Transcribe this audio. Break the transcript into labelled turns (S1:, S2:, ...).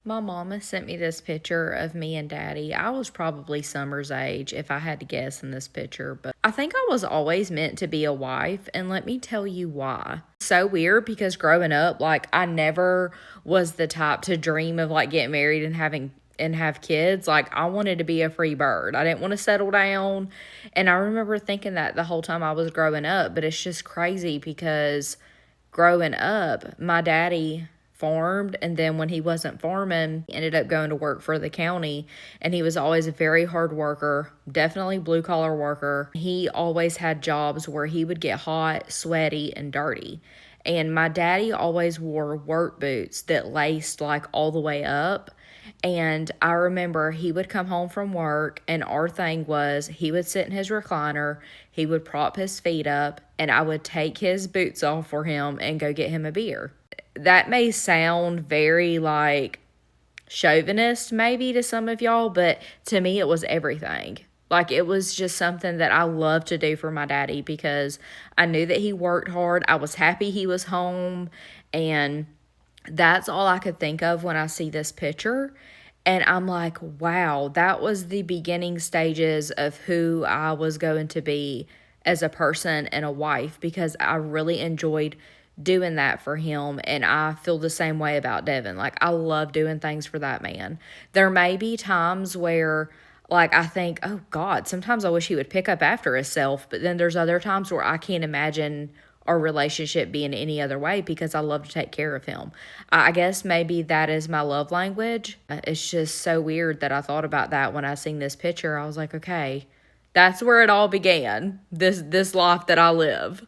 S1: My mama sent me this picture of me and daddy. I was probably Summer's age if I had to guess in this picture, but I think I was always meant to be a wife, and let me tell you why. So weird because growing up, like I never was the type to dream of like getting married and have kids. Like I wanted to be a free bird. I didn't want to settle down. And I remember thinking that the whole time I was growing up, but it's just crazy because growing up, my daddy farmed, and then when he wasn't farming, he ended up going to work for the county, and he was always a very hard worker, definitely blue collar worker. He always had jobs where he would get hot, sweaty, and dirty. And my daddy always wore work boots that laced like all the way up. And I remember he would come home from work, and our thing was he would sit in his recliner, he would prop his feet up, and I would take his boots off for him and go get him a beer. That may sound very like chauvinist maybe to some of y'all, but to me it was everything. Like it was just something that I loved to do for my daddy because I knew that he worked hard. I was happy he was home, and that's all I could think of when I see this picture. And I'm like, wow, that was the beginning stages of who I was going to be as a person and a wife because I really enjoyed doing that for him. And I feel the same way about Devin. Like, I love doing things for that man. There may be times where, like, I think, oh God, sometimes I wish he would pick up after himself. But then there's other times where I can't imagine our relationship being any other way because I love to take care of him. I guess maybe that is my love language. It's just so weird that I thought about that when I seen this picture. I was like, okay, that's where it all began. This life that I live.